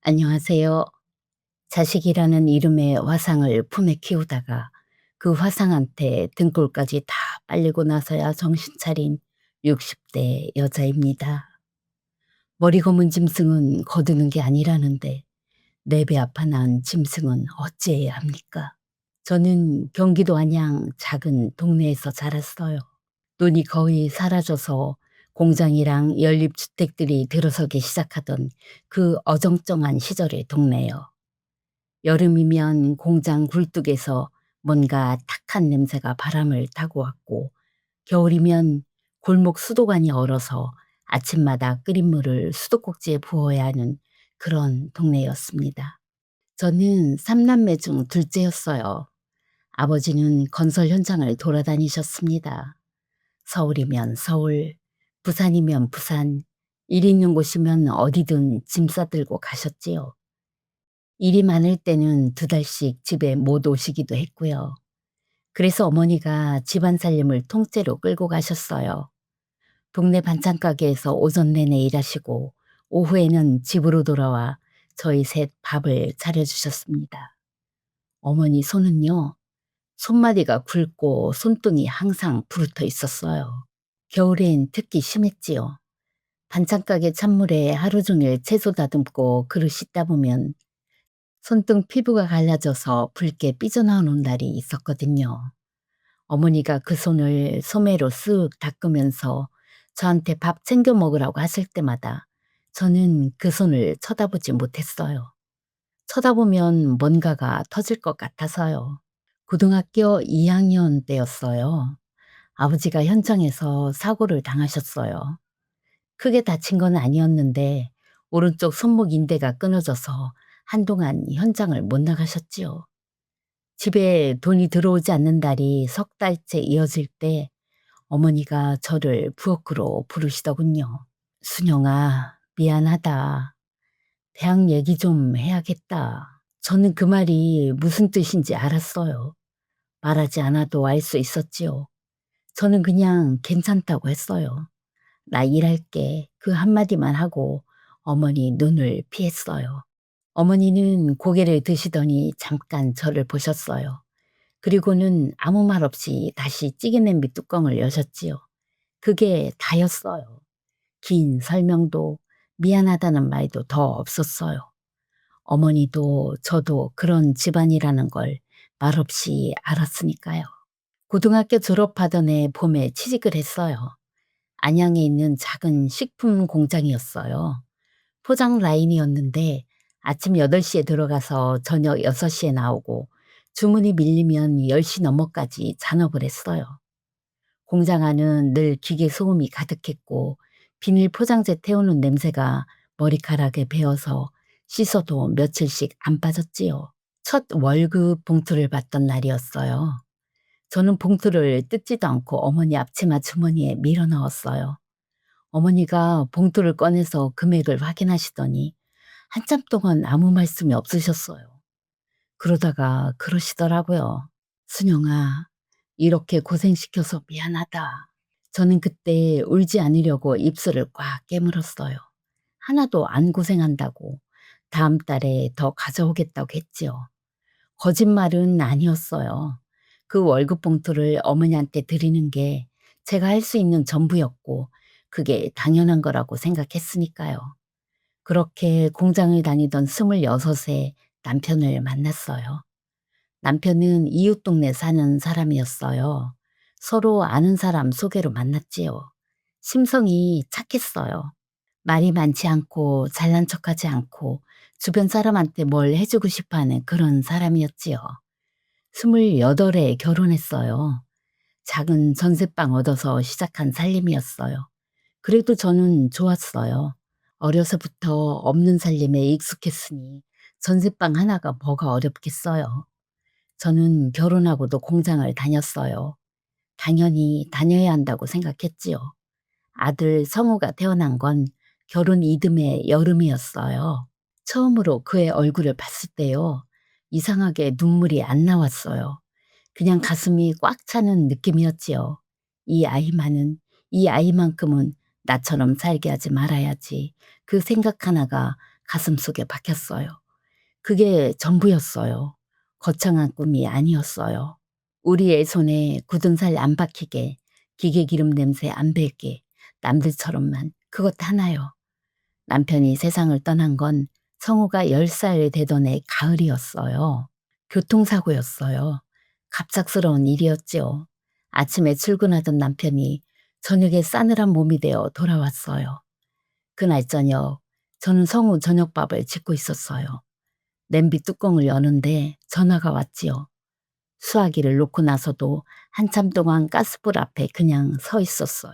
안녕하세요. 자식이라는 이름의 화상을 품에 키우다가 그 화상한테 등골까지 다 빨리고 나서야 정신 차린 60대 여자입니다. 머리 검은 짐승은 거두는 게 아니라는데 내 배 아파 낳은 짐승은 어찌해야 합니까? 저는 경기도 안양 작은 동네에서 자랐어요. 눈이 거의 사라져서 공장이랑 연립주택들이 들어서기 시작하던 그 어정쩡한 시절의 동네요. 여름이면 공장 굴뚝에서 뭔가 탁한 냄새가 바람을 타고 왔고, 겨울이면 골목 수도관이 얼어서 아침마다 끓인 물을 수도꼭지에 부어야 하는 그런 동네였습니다. 저는 삼남매 중 둘째였어요. 아버지는 건설 현장을 돌아다니셨습니다. 서울이면 서울, 부산이면 부산, 일 있는 곳이면 어디든 짐 싸들고 가셨지요. 일이 많을 때는 2달씩 집에 못 오시기도 했고요. 그래서 어머니가 집안 살림을 통째로 끌고 가셨어요. 동네 반찬 가게에서 오전 내내 일하시고 오후에는 집으로 돌아와 저희 셋 밥을 차려주셨습니다. 어머니 손은요, 손마디가 굵고 손등이 항상 부르터 있었어요. 겨울엔 특히 심했지요. 반찬 가게 찬물에 하루 종일 채소 다듬고 그릇 씻다 보면 손등 피부가 갈라져서 붉게 삐져나오는 날이 있었거든요. 어머니가 그 손을 소매로 쓱 닦으면서 저한테 밥 챙겨 먹으라고 하실 때마다 저는 그 손을 쳐다보지 못했어요. 쳐다보면 뭔가가 터질 것 같아서요. 고등학교 2학년 때였어요. 아버지가 현장에서 사고를 당하셨어요. 크게 다친 건 아니었는데 오른쪽 손목 인대가 끊어져서 한동안 현장을 못 나가셨지요. 집에 돈이 들어오지 않는 달이 3달째 이어질 때 어머니가 저를 부엌으로 부르시더군요. "순영아, 미안하다. 대학 얘기 좀 해야겠다." 저는 그 말이 무슨 뜻인지 알았어요. 말하지 않아도 알 수 있었지요. 저는 그냥 괜찮다고 했어요. "나 일할게." 그 한마디만 하고 어머니 눈을 피했어요. 어머니는 고개를 드시더니 잠깐 저를 보셨어요. 그리고는 아무 말 없이 다시 찌개 냄비 뚜껑을 여셨지요. 그게 다였어요. 긴 설명도 미안하다는 말도 더 없었어요. 어머니도 저도 그런 집안이라는 걸 말없이 알았으니까요. 고등학교 졸업하던 해 봄에 취직을 했어요. 안양에 있는 작은 식품 공장이었어요. 포장 라인이었는데 아침 8시에 들어가서 저녁 6시에 나오고 주문이 밀리면 10시 넘어까지 잔업을 했어요. 공장 안은 늘 기계 소음이 가득했고 비닐 포장재 태우는 냄새가 머리카락에 배어서 씻어도 며칠씩 안 빠졌지요. 첫 월급 봉투를 받던 날이었어요. 저는 봉투를 뜯지도 않고 어머니 앞치마 주머니에 밀어 넣었어요. 어머니가 봉투를 꺼내서 금액을 확인하시더니 한참 동안 아무 말씀이 없으셨어요. 그러다가 그러시더라고요. "순영아, 이렇게 고생시켜서 미안하다." 저는 그때 울지 않으려고 입술을 꽉 깨물었어요. 하나도 안 고생한다고 다음 달에 더 가져오겠다고 했지요. 거짓말은 아니었어요. 그 월급 봉투를 어머니한테 드리는 게 제가 할 수 있는 전부였고 그게 당연한 거라고 생각했으니까요. 그렇게 공장을 다니던 26에 남편을 만났어요. 남편은 이웃 동네 사는 사람이었어요. 서로 아는 사람 소개로 만났지요. 심성이 착했어요. 말이 많지 않고 잘난 척하지 않고 주변 사람한테 뭘 해주고 싶어하는 그런 사람이었지요. 28에 결혼했어요. 작은 전셋방 얻어서 시작한 살림이었어요. 그래도 저는 좋았어요. 어려서부터 없는 살림에 익숙했으니 전셋방 하나가 뭐가 어렵겠어요. 저는 결혼하고도 공장을 다녔어요. 당연히 다녀야 한다고 생각했지요. 아들 성우가 태어난 건 결혼 이듬해 여름이었어요. 처음으로 그의 얼굴을 봤을 때요. 이상하게 눈물이 안 나왔어요. 그냥 가슴이 꽉 차는 느낌이었지요. 이 아이만큼은 나처럼 살게 하지 말아야지. 그 생각 하나가 가슴속에 박혔어요. 그게 전부였어요. 거창한 꿈이 아니었어요. 우리의 손에 굳은 살 안 박히게, 기계 기름 냄새 안 배게, 남들처럼만 그것 하나요. 남편이 세상을 떠난 건 성우가 10살 되던 해 가을이었어요. 교통사고였어요. 갑작스러운 일이었지요. 아침에 출근하던 남편이 저녁에 싸늘한 몸이 되어 돌아왔어요. 그날 저녁, 저는 성우 저녁밥을 짓고 있었어요. 냄비 뚜껑을 여는데 전화가 왔지요. 수화기를 놓고 나서도 한참 동안 가스불 앞에 그냥 서 있었어요.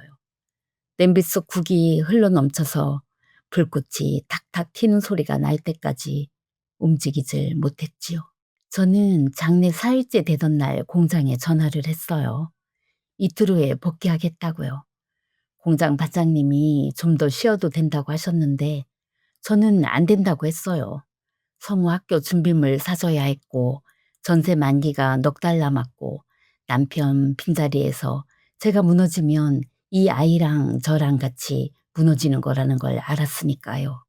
냄비 속 국이 흘러넘쳐서 불꽃이 탁탁 튀는 소리가 날 때까지 움직이질 못했지요. 저는 장례 4일째 되던 날 공장에 전화를 했어요. 이틀 후에 복귀하겠다고요. 공장 반장님이 좀 더 쉬어도 된다고 하셨는데 저는 안 된다고 했어요. 성우 학교 준비물 사줘야 했고 전세 만기가 넉 달 남았고 남편 빈자리에서 제가 무너지면 이 아이랑 저랑 같이 무너지는 거라는 걸 알았으니까요.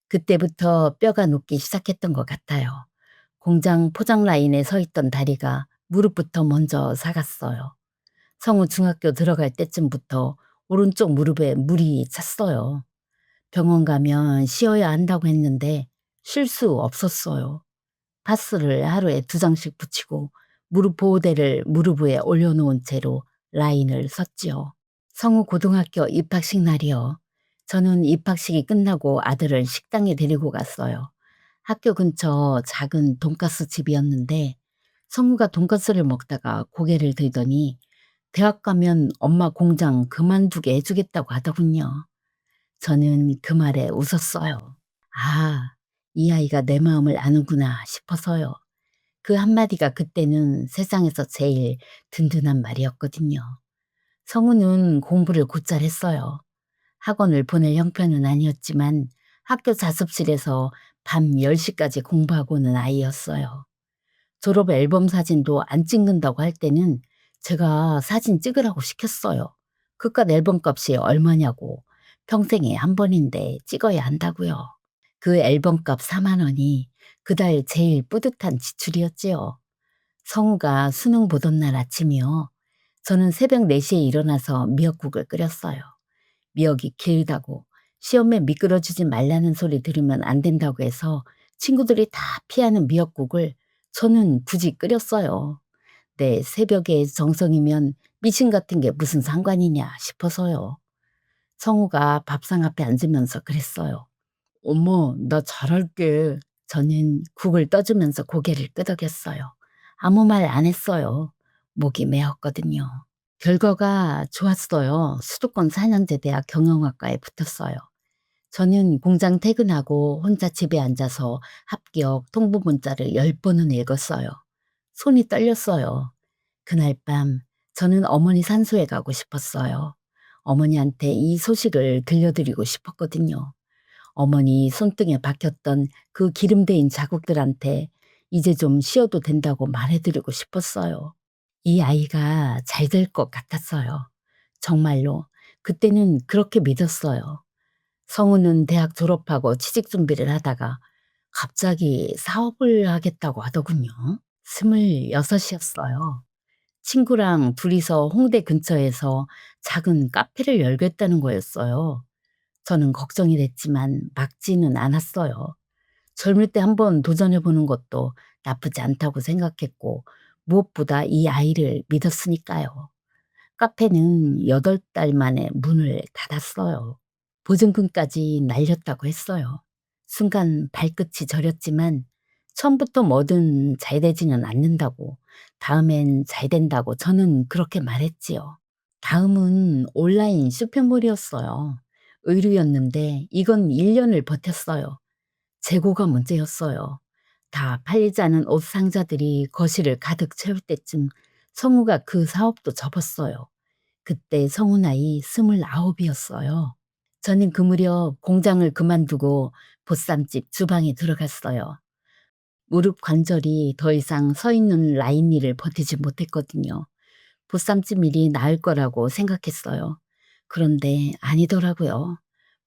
그때부터 뼈가 녹기 시작했던 것 같아요. 공장 포장 라인에 서 있던 다리가 무릎부터 먼저 사갔어요. 성우 중학교 들어갈 때쯤부터 오른쪽 무릎에 물이 찼어요. 병원 가면 쉬어야 한다고 했는데 쉴 수 없었어요. 파스를 하루에 2장씩 붙이고 무릎 보호대를 무릎 위에 올려놓은 채로 라인을 섰지요. 성우 고등학교 입학식 날이요. 저는 입학식이 끝나고 아들을 식당에 데리고 갔어요. 학교 근처 작은 돈가스 집이었는데 성우가 돈가스를 먹다가 고개를 들더니 대학 가면 엄마 공장 그만두게 해주겠다고 하더군요. 저는 그 말에 웃었어요. 아, 이 아이가 내 마음을 아는구나 싶어서요. 그 한마디가 그때는 세상에서 제일 든든한 말이었거든요. 성우는 공부를 곧잘 했어요. 학원을 보낼 형편은 아니었지만 학교 자습실에서 밤 10시까지 공부하고 오는 아이였어요. 졸업 앨범 사진도 안 찍는다고 할 때는 제가 사진 찍으라고 시켰어요. 그깟 앨범 값이 얼마냐고. 평생에 한 번인데 찍어야 한다고요. 그 앨범 값 4만 원이 그달 제일 뿌듯한 지출이었지요. 성우가 수능 보던 날 아침이요. 저는 새벽 4시에 일어나서 미역국을 끓였어요. 미역이 길다고 시험에 미끄러지지 말라는 소리 들으면 안 된다고 해서 친구들이 다 피하는 미역국을 저는 굳이 끓였어요. 내 새벽에 정성이면 미신 같은 게 무슨 상관이냐 싶어서요. 성우가 밥상 앞에 앉으면서 그랬어요. 엄마, 나 잘할게. 저는 국을 떠주면서 고개를 끄덕였어요. 아무 말 안 했어요. 목이 메었거든요. 결과가 좋았어요. 수도권 4년제 대학 경영학과에 붙었어요. 저는 공장 퇴근하고 혼자 집에 앉아서 합격 통보 문자를 10번은 읽었어요. 손이 떨렸어요. 그날 밤 저는 어머니 산소에 가고 싶었어요. 어머니한테 이 소식을 들려드리고 싶었거든요. 어머니 손등에 박혔던 그 기름대인 자국들한테 이제 좀 쉬어도 된다고 말해드리고 싶었어요. 이 아이가 잘 될 것 같았어요. 정말로 그때는 그렇게 믿었어요. 성우는 대학 졸업하고 취직 준비를 하다가 갑자기 사업을 하겠다고 하더군요. 26이었어요. 친구랑 둘이서 홍대 근처에서 작은 카페를 열겠다는 거였어요. 저는 걱정이 됐지만 막지는 않았어요. 젊을 때 한번 도전해 보는 것도 나쁘지 않다고 생각했고 무엇보다 이 아이를 믿었으니까요. 카페는 8달 만에 문을 닫았어요. 보증금까지 날렸다고 했어요. 순간 발끝이 저렸지만 처음부터 뭐든 잘 되지는 않는다고, 다음엔 잘 된다고 저는 그렇게 말했지요. 다음은 온라인 쇼핑몰이었어요. 의류였는데 이건 1년을 버텼어요. 재고가 문제였어요. 다 팔리지 않은 옷 상자들이 거실을 가득 채울 때쯤 성우가 그 사업도 접었어요. 그때 성우 나이 29이었어요. 저는 그 무렵 공장을 그만두고 보쌈집 주방에 들어갔어요. 무릎 관절이 더 이상 서 있는 라인 일을 버티지 못했거든요. 보쌈집 일이 나을 거라고 생각했어요. 그런데 아니더라고요.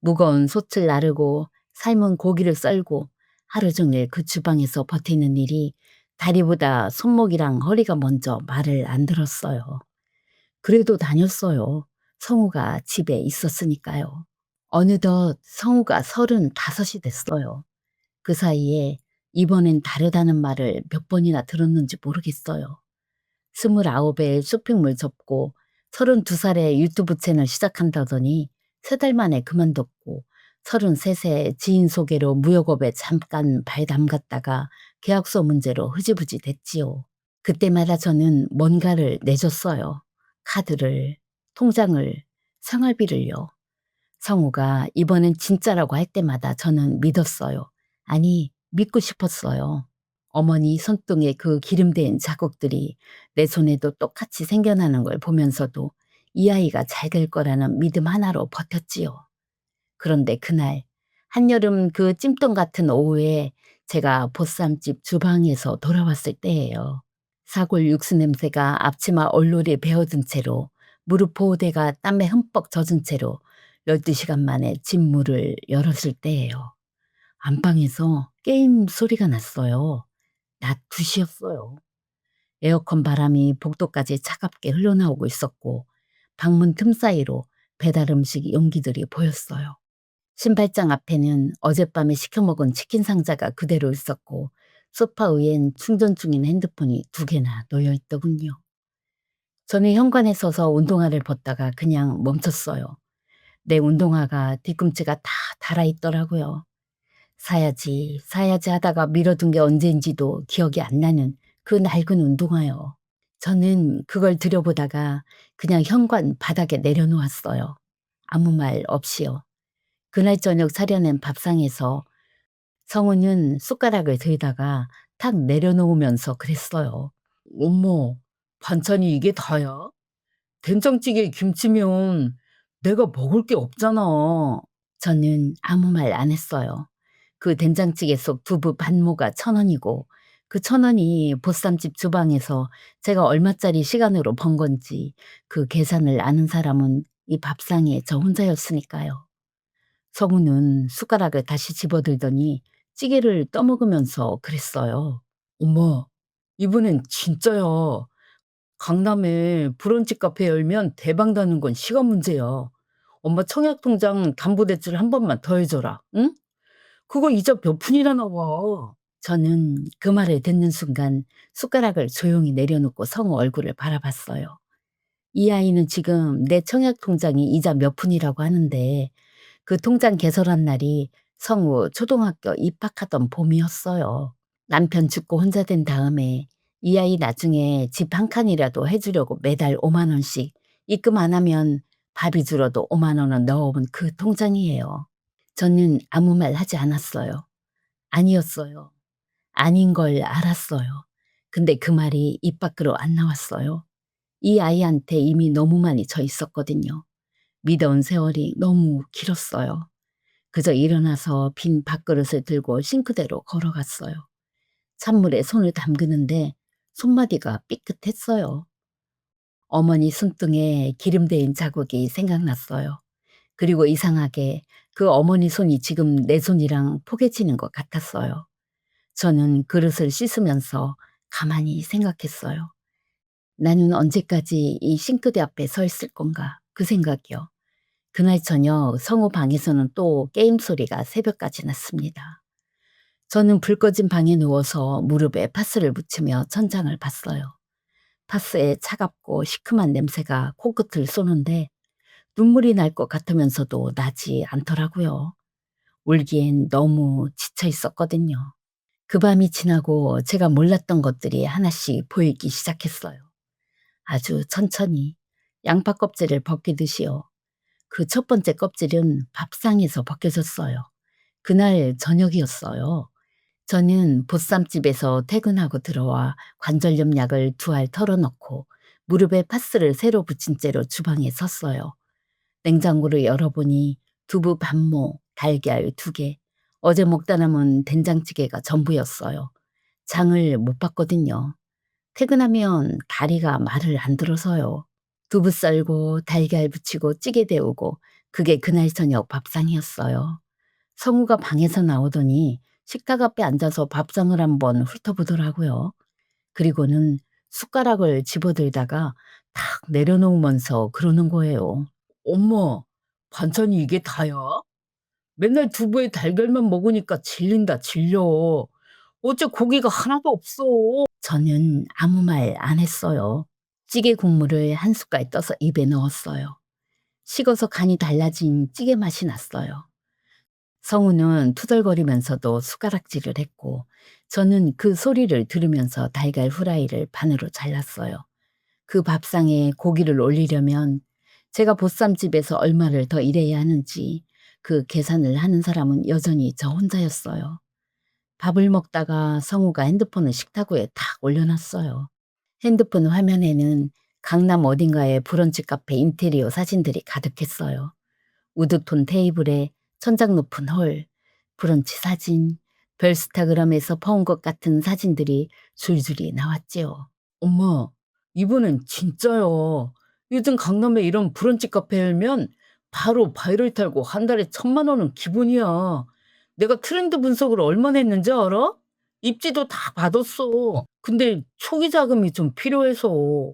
무거운 솥을 나르고 삶은 고기를 썰고 하루 종일 그 주방에서 버티는 일이 다리보다 손목이랑 허리가 먼저 말을 안 들었어요. 그래도 다녔어요. 성우가 집에 있었으니까요. 어느덧 성우가 35이 됐어요. 그 사이에 이번엔 다르다는 말을 몇 번이나 들었는지 모르겠어요. 29에 쇼핑몰 접고 32살에 유튜브 채널 시작한다더니 3달 만에 그만뒀고 33세 지인 소개로 무역업에 잠깐 발 담갔다가 계약서 문제로 흐지부지 됐지요. 그때마다 저는 뭔가를 내줬어요. 카드를, 통장을, 생활비를요. 성우가 이번엔 진짜라고 할 때마다 저는 믿었어요. 아니, 믿고 싶었어요. 어머니 손등에 그 기름된 자국들이 내 손에도 똑같이 생겨나는 걸 보면서도 이 아이가 잘 될 거라는 믿음 하나로 버텼지요. 그런데 그날 한여름 그 찜통 같은 오후에 제가 보쌈집 주방에서 돌아왔을 때예요. 사골 육수 냄새가 앞치마 얼룩에 베어든 채로 무릎 보호대가 땀에 흠뻑 젖은 채로 12시간 만에 집 문을 열었을 때예요. 안방에서 게임 소리가 났어요. 낮 2시였어요. 에어컨 바람이 복도까지 차갑게 흘러나오고 있었고 방문 틈 사이로 배달 음식 용기들이 보였어요. 신발장 앞에는 어젯밤에 시켜 먹은 치킨 상자가 그대로 있었고 소파 위엔 충전 중인 핸드폰이 2개나 놓여 있더군요. 저는 현관에 서서 운동화를 벗다가 그냥 멈췄어요. 내 운동화가 뒤꿈치가 다 닳아있더라고요. 사야지, 사야지 하다가 밀어둔 게 언제인지도 기억이 안 나는 그 낡은 운동화요. 저는 그걸 들여보다가 그냥 현관 바닥에 내려놓았어요. 아무 말 없이요. 그날 저녁 차려낸 밥상에서 성우는 숟가락을 들다가 탁 내려놓으면서 그랬어요. 어머, 반찬이 이게 다야? 된장찌개에 김치면 내가 먹을 게 없잖아. 저는 아무 말 안 했어요. 그 된장찌개 속 두부 반모가 1,000원이고 그 1,000원이 보쌈집 주방에서 제가 얼마짜리 시간으로 번 건지 그 계산을 아는 사람은 이 밥상에 저 혼자였으니까요. 성우는 숟가락을 다시 집어들더니 찌개를 떠먹으면서 그랬어요. 엄마, 이번엔 진짜야. 강남에 브런치 카페 열면 대박 나는 건 시간 문제야. 엄마 청약통장 담보대출 한 번만 더 해줘라. 응? 그거 이자 몇 푼이나 나와. 저는 그 말을 듣는 순간 숟가락을 조용히 내려놓고 성우 얼굴을 바라봤어요. 이 아이는 지금 내 청약통장이 이자 몇 푼이라고 하는데 그 통장 개설한 날이 성우 초등학교 입학하던 봄이었어요. 남편 죽고 혼자 된 다음에 이 아이 나중에 집 한 칸이라도 해주려고 매달 5만 원씩 입금 안 하면 밥이 줄어도 5만 원은 넣어온 그 통장이에요. 저는 아무 말 하지 않았어요. 아니었어요. 아닌 걸 알았어요. 근데 그 말이 입 밖으로 안 나왔어요. 이 아이한테 이미 너무 많이 져 있었거든요. 믿어온 세월이 너무 길었어요. 그저 일어나서 빈 밥그릇을 들고 싱크대로 걸어갔어요. 찬물에 손을 담그는데 손마디가 삐끗했어요. 어머니 손등에 기름 대인 자국이 생각났어요. 그리고 이상하게 그 어머니 손이 지금 내 손이랑 포개지는 것 같았어요. 저는 그릇을 씻으면서 가만히 생각했어요. 나는 언제까지 이 싱크대 앞에 서 있을 건가 그 생각이요. 그날 저녁 성우 방에서는 또 게임 소리가 새벽까지 났습니다. 저는 불 꺼진 방에 누워서 무릎에 파스를 묻히며 천장을 봤어요. 파스의 차갑고 시큼한 냄새가 코끝을 쏘는데 눈물이 날 것 같으면서도 나지 않더라고요. 울기엔 너무 지쳐 있었거든요. 그 밤이 지나고 제가 몰랐던 것들이 하나씩 보이기 시작했어요. 아주 천천히 양파 껍질을 벗기듯이요. 그 첫 번째 껍질은 밥상에서 벗겨졌어요. 그날 저녁이었어요. 저는 보쌈집에서 퇴근하고 들어와 관절염 약을 2알 털어넣고 무릎에 파스를 새로 붙인 채로 주방에 섰어요. 냉장고를 열어보니 두부 반모, 달걀 2개, 어제 먹다 남은 된장찌개가 전부였어요. 장을 못 봤거든요. 퇴근하면 다리가 말을 안 들어서요. 두부 썰고 달걀 부치고 찌개 데우고 그게 그날 저녁 밥상이었어요. 성우가 방에서 나오더니 식탁 앞에 앉아서 밥상을 한번 훑어보더라고요. 그리고는 숟가락을 집어들다가 탁 내려놓으면서 그러는 거예요. 엄마, 반찬이 이게 다야? 맨날 두부에 달걀만 먹으니까 질린다, 질려. 어째 고기가 하나도 없어. 저는 아무 말 안 했어요. 찌개 국물을 한 숟갈 떠서 입에 넣었어요. 식어서 간이 달라진 찌개 맛이 났어요. 성우는 투덜거리면서도 숟가락질을 했고, 저는 그 소리를 들으면서 달걀 후라이를 반으로 잘랐어요. 그 밥상에 고기를 올리려면 제가 보쌈집에서 얼마를 더 일해야 하는지 그 계산을 하는 사람은 여전히 저 혼자였어요. 밥을 먹다가 성우가 핸드폰을 식탁 위에 탁 올려놨어요. 핸드폰 화면에는 강남 어딘가의 브런치 카페 인테리어 사진들이 가득했어요. 우드톤 테이블에 천장 높은 홀, 브런치 사진, 별스타그램에서 퍼온 것 같은 사진들이 줄줄이 나왔지요. 엄마, 이번엔 진짜요. 요즘 강남에 이런 브런치 카페 열면 바로 바이럴 달고 한 달에 1,000만 원은 기본이야. 내가 트렌드 분석을 얼마나 했는지 알아? 입지도 다 받았어. 근데 초기 자금이 좀 필요해서.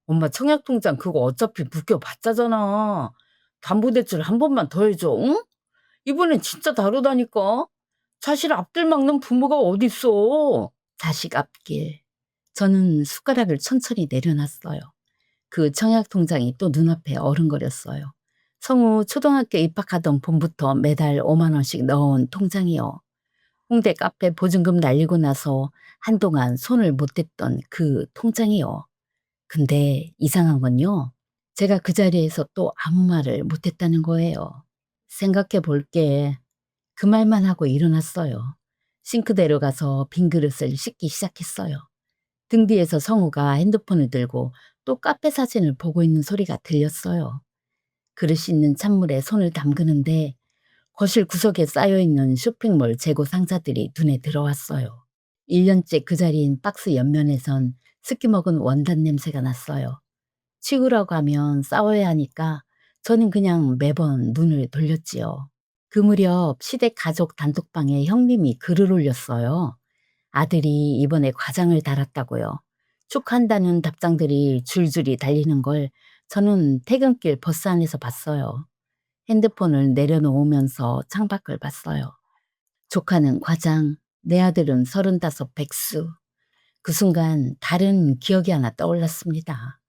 엄마 청약통장 그거 어차피 묶여봤자잖아. 담보대출 한 번만 더 해줘, 응? 이번엔 진짜 다르다니까. 자식 앞들 막는 부모가 어딨어. 자식 앞길. 저는 숟가락을 천천히 내려놨어요. 그 청약통장이 또 눈앞에 어른거렸어요. 성우 초등학교 입학하던 봄부터 매달 5만 원씩 넣어온 통장이요. 홍대 카페 보증금 날리고 나서 한동안 손을 못 댔던 그 통장이요. 근데 이상한 건요. 제가 그 자리에서 또 아무 말을 못했다는 거예요. 생각해 볼게. 그 말만 하고 일어났어요. 싱크대로 가서 빈 그릇을 씻기 시작했어요. 등 뒤에서 성우가 핸드폰을 들고 또 카페 사진을 보고 있는 소리가 들렸어요. 그릇 씻는 찬물에 손을 담그는데 거실 구석에 쌓여있는 쇼핑몰 재고 상자들이 눈에 들어왔어요. 1년째 그 자리인 박스 옆면에선 습기 먹은 원단 냄새가 났어요. 치우라고 하면 싸워야 하니까 저는 그냥 매번 눈을 돌렸지요. 그 무렵 시댁 가족 단톡방에 형님이 글을 올렸어요. 아들이 이번에 과장을 달았다고요. 축하한다는 답장들이 줄줄이 달리는 걸 저는 퇴근길 버스 안에서 봤어요. 핸드폰을 내려놓으면서 창밖을 봤어요. 조카는 과장, 내 아들은 35 백수. 그 순간 다른 기억이 하나 떠올랐습니다.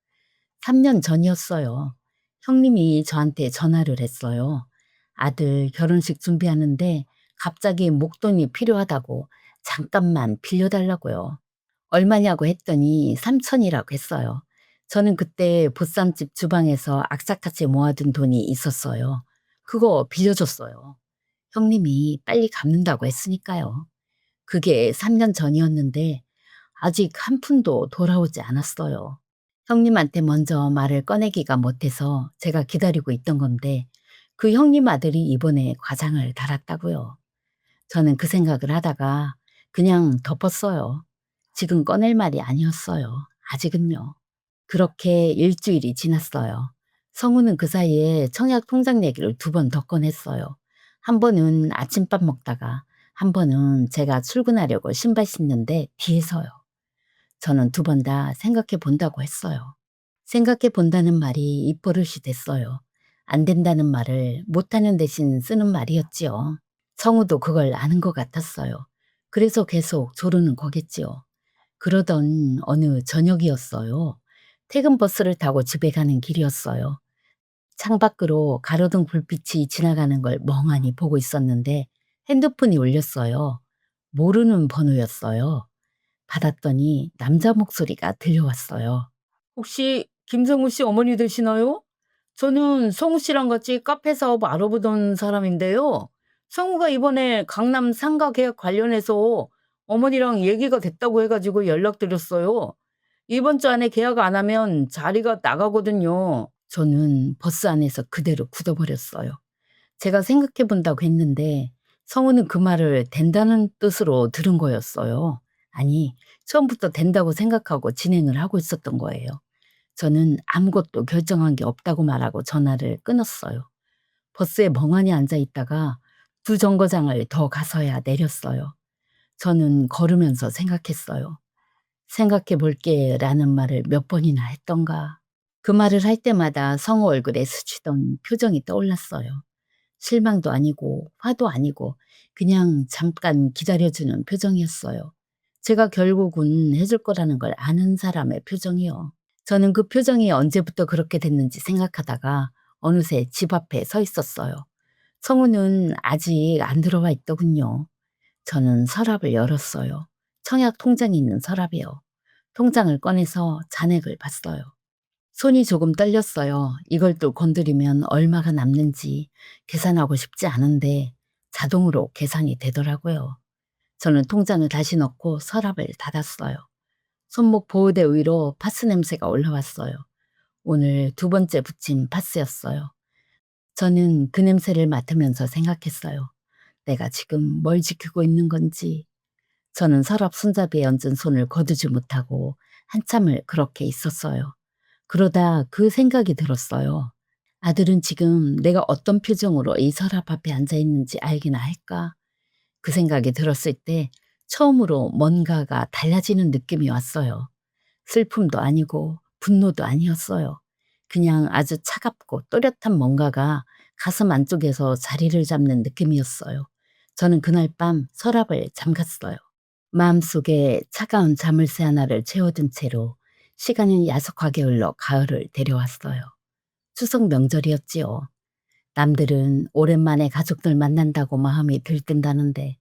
3년 전이었어요. 형님이 저한테 전화를 했어요. 아들 결혼식 준비하는데 갑자기 목돈이 필요하다고 잠깐만 빌려달라고요. 얼마냐고 했더니 3천이라고 했어요. 저는 그때 보쌈집 주방에서 악착같이 모아둔 돈이 있었어요. 그거 빌려줬어요. 형님이 빨리 갚는다고 했으니까요. 그게 3년 전이었는데 아직 한 푼도 돌아오지 않았어요. 형님한테 먼저 말을 꺼내기가 못해서 제가 기다리고 있던 건데 그 형님 아들이 이번에 과장을 달았다고요. 저는 그 생각을 하다가 그냥 덮었어요. 지금 꺼낼 말이 아니었어요. 아직은요. 그렇게 일주일이 지났어요. 성우는 그 사이에 청약 통장 얘기를 2번 더 꺼냈어요. 한 번은 아침밥 먹다가 한 번은 제가 출근하려고 신발 신는데 뒤에서요. 저는 2번 다 생각해 본다고 했어요. 생각해 본다는 말이 입버릇이 됐어요. 안 된다는 말을 못하는 대신 쓰는 말이었지요. 성우도 그걸 아는 것 같았어요. 그래서 계속 조르는 거겠지요. 그러던 어느 저녁이었어요. 퇴근 버스를 타고 집에 가는 길이었어요. 창밖으로 가로등 불빛이 지나가는 걸 멍하니 보고 있었는데 핸드폰이 울렸어요. 모르는 번호였어요. 받았더니 남자 목소리가 들려왔어요. 혹시 김성우 씨 어머니 되시나요? 저는 성우 씨랑 같이 카페 사업 알아보던 사람인데요. 성우가 이번에 강남 상가 계약 관련해서 어머니랑 얘기가 됐다고 해가지고 연락드렸어요. 이번 주 안에 계약 안 하면 자리가 나가거든요. 저는 버스 안에서 그대로 굳어버렸어요. 제가 생각해 본다고 했는데 성우는 그 말을 된다는 뜻으로 들은 거였어요. 아니, 처음부터 된다고 생각하고 진행을 하고 있었던 거예요. 저는 아무것도 결정한 게 없다고 말하고 전화를 끊었어요. 버스에 멍하니 앉아 있다가 두 정거장을 더 가서야 내렸어요. 저는 걸으면서 생각했어요. "생각해 볼게."라는 말을 몇 번이나 했던가. 그 말을 할 때마다 성우 얼굴에 스치던 표정이 떠올랐어요. 실망도 아니고 화도 아니고 그냥 잠깐 기다려 주는 표정이었어요. 제가 결국은 해줄 거라는 걸 아는 사람의 표정이요. 저는 그 표정이 언제부터 그렇게 됐는지 생각하다가 어느새 집 앞에 서 있었어요. 성우는 아직 안 들어와 있더군요. 저는 서랍을 열었어요. 청약 통장이 있는 서랍이요. 통장을 꺼내서 잔액을 봤어요. 손이 조금 떨렸어요. 이걸 또 건드리면 얼마가 남는지 계산하고 싶지 않은데 자동으로 계산이 되더라고요. 저는 통장을 다시 넣고 서랍을 닫았어요. 손목 보호대 위로 파스 냄새가 올라왔어요. 오늘 두 번째 붙인 파스였어요. 저는 그 냄새를 맡으면서 생각했어요. 내가 지금 뭘 지키고 있는 건지. 저는 서랍 손잡이에 얹은 손을 거두지 못하고 한참을 그렇게 있었어요. 그러다 그 생각이 들었어요. 아들은 지금 내가 어떤 표정으로 이 서랍 앞에 앉아 있는지 알기나 할까? 그 생각이 들었을 때 처음으로 뭔가가 달라지는 느낌이 왔어요. 슬픔도 아니고 분노도 아니었어요. 그냥 아주 차갑고 또렷한 뭔가가 가슴 안쪽에서 자리를 잡는 느낌이었어요. 저는 그날 밤 서랍을 잠갔어요. 마음속에 차가운 자물쇠 하나를 채워둔 채로 시간은 야속하게 흘러 가을을 데려왔어요. 추석 명절이었지요. 남들은 오랜만에 가족들 만난다고 마음이 들뜬다는데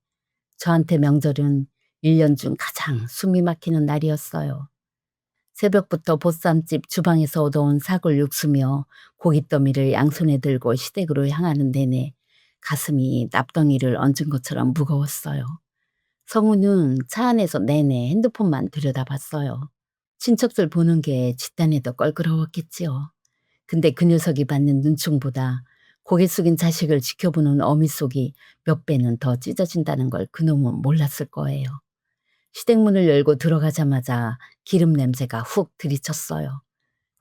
저한테 명절은 1년 중 가장 숨이 막히는 날이었어요. 새벽부터 보쌈집 주방에서 얻어온 사골 육수며 고깃더미를 양손에 들고 시댁으로 향하는 내내 가슴이 납덩이를 얹은 것처럼 무거웠어요. 성우는 차 안에서 내내 핸드폰만 들여다봤어요. 친척들 보는 게 집단에 더 껄끄러웠겠지요. 근데 그 녀석이 받는 눈총보다 고개 숙인 자식을 지켜보는 어미 속이 몇 배는 더 찢어진다는 걸 그놈은 몰랐을 거예요. 시댁문을 열고 들어가자마자 기름 냄새가 훅 들이쳤어요.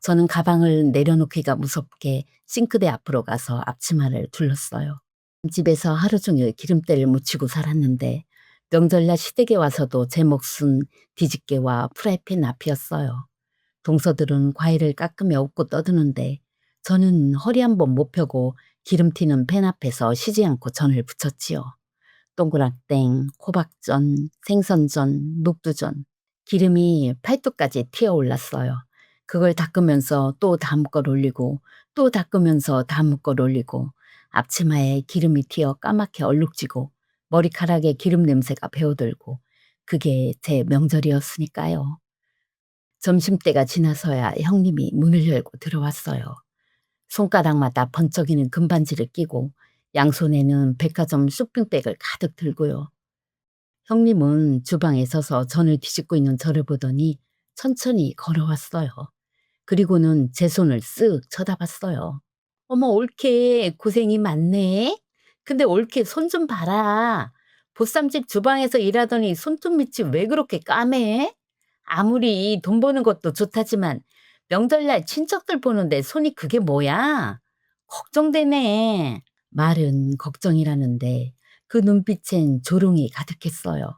저는 가방을 내려놓기가 무섭게 싱크대 앞으로 가서 앞치마를 둘렀어요. 집에서 하루 종일 기름때를 묻히고 살았는데 명절날 시댁에 와서도 제 몫은 뒤집개와 프라이팬 앞이었어요. 동서들은 과일을 깎으며 웃고 떠드는데 저는 허리 한번 못 펴고 기름 튀는 팬 앞에서 쉬지 않고 전을 부쳤지요. 동그랑땡, 호박전, 생선전, 녹두전. 기름이 팔뚝까지 튀어올랐어요. 그걸 닦으면서 또 다음 걸 올리고 또 닦으면서 다음 걸 올리고 앞치마에 기름이 튀어 까맣게 얼룩지고 머리카락에 기름 냄새가 배어들고 그게 제 명절이었으니까요. 점심때가 지나서야 형님이 문을 열고 들어왔어요. 손가락마다 번쩍이는 금반지를 끼고 양손에는 백화점 쇼핑백을 가득 들고요. 형님은 주방에 서서 전을 뒤집고 있는 저를 보더니 천천히 걸어왔어요. 그리고는 제 손을 쓱 쳐다봤어요. 어머, 올케 고생이 많네. 근데 올케 손 좀 봐라. 보쌈집 주방에서 일하더니 손톱 밑이 왜 그렇게 까매? 아무리 돈 버는 것도 좋다지만 명절날 친척들 보는데 손이 그게 뭐야? 걱정되네. 말은 걱정이라는데 그 눈빛엔 조롱이 가득했어요.